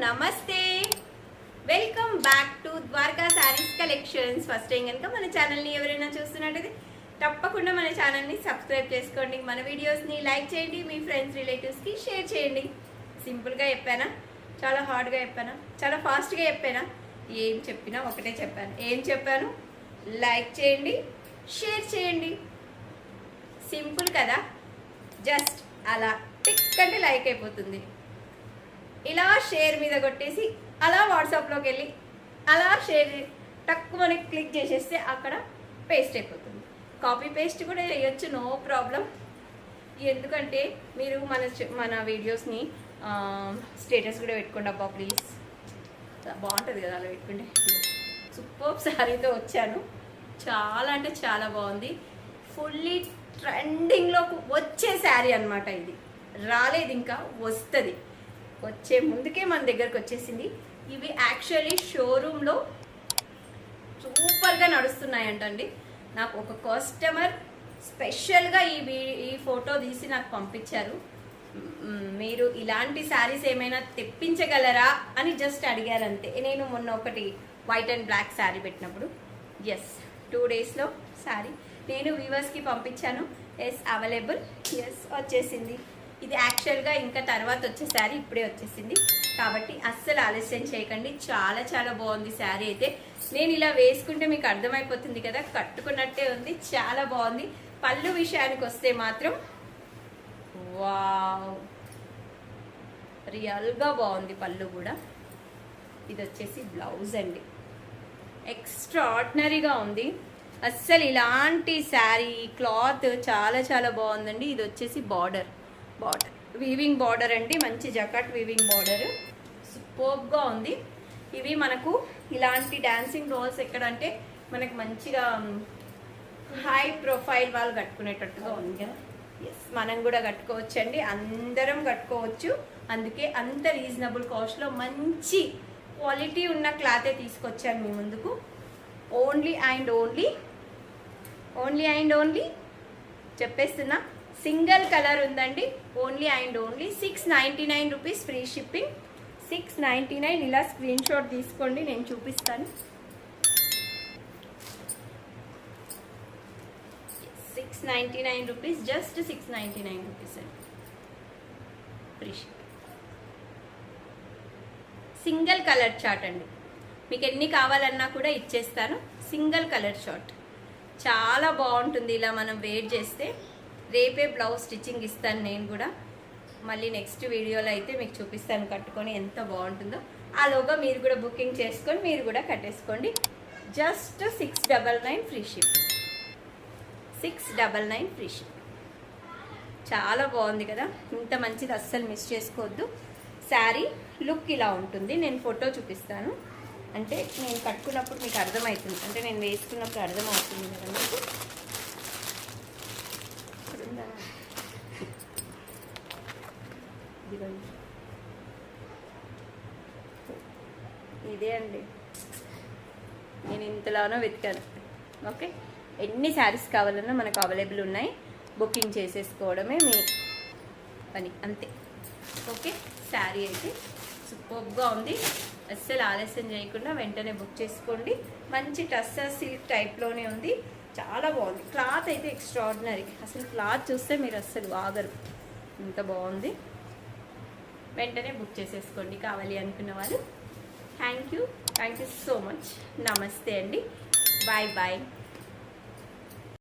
నమస్తే, welcome back to Dwaraka Sarees collections. First time కనుక మన ఛానల్ని ఎవరైనా చూస్తున్నట్టయితే తప్పకుండా మన ఛానల్ని సబ్స్క్రైబ్ చేసుకోండి. మన వీడియోస్ని లైక్ చేయండి, మీ ఫ్రెండ్స్ రిలేటివ్స్కి షేర్ చేయండి. సింపుల్గా చెప్పానా, చాలా హార్డ్గా చెప్పానా, చాలా ఫాస్ట్గా చెప్పానా? ఏం చెప్పినా ఒకటే చెప్పాను. ఏం చెప్పాను? లైక్ చేయండి, షేర్ చేయండి. సింపుల్ కదా, జస్ట్ అలా టిక్ అంటే లైక్ అయిపోతుంది. ఇలా షేర్ మీద కొట్టేసి అలా వాట్సాప్లోకి వెళ్ళి అలా షేర్ తక్కువ మనకి క్లిక్ చేసేస్తే అక్కడ పేస్ట్ అయిపోతుంది. కాపీ పేస్ట్ కూడా వేయచ్చు, నో ప్రాబ్లం. ఎందుకంటే మీరు మన వీడియోస్ని స్టేటస్ కూడా పెట్టుకోండి అబ్బా ప్లీజ్. బాగుంటుంది కదా అలా పెట్టుకుంటే. సూపర్ శారీతో వచ్చాను, చాలా అంటే చాలా బాగుంది. ఫుల్లీ ట్రెండింగ్లో వచ్చే శారీ అనమాట. ఇది రాలేదు, ఇంకా వస్తుంది. వచ్చే ముందుకే మన దగ్గరకు వచ్చేసింది. ఇవి యాక్చువల్లీ షోరూంలో సూపర్గా నడుస్తున్నాయంటండి. నాకు ఒక కస్టమర్ స్పెషల్గా ఈ ఫోటో తీసి నాకు పంపించారు. మీరు ఇలాంటి శారీస్ ఏమైనా తెప్పించగలరా అని జస్ట్ అడిగారంతే. నేను మొన్న ఒకటి వైట్ అండ్ బ్లాక్ శారీ పెట్టినప్పుడు 2 డేస్లో శారీ నేను వ్యూవర్స్కి పంపించాను. అవైలబుల్, వచ్చేసింది. ఇది యాక్చువల్గా ఇంకా తర్వాత వచ్చే శారీ ఇప్పుడే వచ్చేసింది. కాబట్టి అస్సలు ఆలస్యం చేయకండి. చాలా చాలా బాగుంది శారీ అయితే. నేను ఇలా వేసుకుంటే మీకు అర్థమైపోతుంది కదా, కట్టుకున్నట్టే ఉంది, చాలా బాగుంది. పళ్ళు విషయానికి వస్తే మాత్రం వావ్, రియల్గా బాగుంది పళ్ళు కూడా. ఇది వచ్చేసి బ్లౌజ్ అండి, ఎక్స్ట్రాడినరీగా ఉంది. అస్సలు ఇలాంటి శారీ క్లాత్ చాలా చాలా బాగుందండి. ఇది వచ్చేసి బార్డర్ వీవింగ్ బార్డర్ అండి, మంచి జకాట్ వీవింగ్ బార్డర్, సూపర్గా ఉంది. ఇవి మనకు ఇలాంటి డాన్సింగ్ రోల్స్ ఎక్కడంటే మనకు మంచిగా హై ప్రొఫైల్ వాళ్ళు కట్టుకునేటట్టుగా ఉంది కదా. మనం కూడా కట్టుకోవచ్చు అండి, అందరం కట్టుకోవచ్చు. అందుకే అంత రీజనబుల్ కాస్ట్లో మంచి క్వాలిటీ ఉన్న క్లాతే తీసుకొచ్చాను మీ ముందుకు. ఓన్లీ అండ్ ఓన్లీ చెప్పేస్తున్నా, సింగిల్ కలర్ ఉందండి. Only 699 rupees, free shipping. 699. ఇలా స్క్రీన్ షాట్ తీసుకోండి, నేను చూపిస్తాను. 699 రూపీస్, జస్ట్ 699 రూపీస్ అండి, free shipping. Single colour chart అండి, మీకు ఎన్ని కావాలన్నా కూడా ఇచ్చేస్తాను. సింగిల్ కలర్ షార్ట్ చాలా బాగుంటుంది. ఇలా మనం వెయిట్ చేస్తే రేపే బ్లౌజ్ స్టిచ్చింగ్ ఇస్తాను నేను కూడా. మళ్ళీ నెక్స్ట్ వీడియోలో అయితే మీకు చూపిస్తాను కట్టుకొని ఎంత బాగుంటుందో. ఆలోగా మీరు కూడా బుకింగ్ చేసుకొని మీరు కూడా కట్టేసుకోండి. Just 699 free shipping. 699 free shipping. చాలా బాగుంది కదా, ఇంత మంచిది అస్సలు మిస్ చేసుకోవద్దు. శారీ లుక్ ఇలా ఉంటుంది. నేను ఫోటో చూపిస్తాను, అంటే నేను కట్టుకున్నప్పుడు మీకు అర్థమవుతుంది, అంటే నేను వేసుకున్నప్పుడు అర్థమవుతుంది కదా మీకు. ఇదే అండి, నేను ఇంతలానో వెతికాను. ఓకే, ఎన్ని శారీస్ కావాలన్నా మనకు అవైలబుల్ ఉన్నాయి. బుకింగ్ చేసేసుకోవడమే మీ పని, అంతే. ఓకే, శారీ అయితే సూపర్గా ఉంది. అస్సలు ఆలస్యం చేయకుండా వెంటనే బుక్ చేసుకోండి. మంచి టస్సర్ సిల్క్ టైప్లోనే ఉంది, చాలా బాగుంది. క్లాత్ అయితే ఎక్స్ట్రాడినరీ, అసలు క్లాత్ చూస్తే మీరు అస్సలు ఆగరు, ఇంత బాగుంది. వెంటనే బుక్ చేసేసుకోండి కావాలి అనుకున్న వాళ్ళు. Thank you so much. నమస్తే అండి, బాయ్ బాయ్.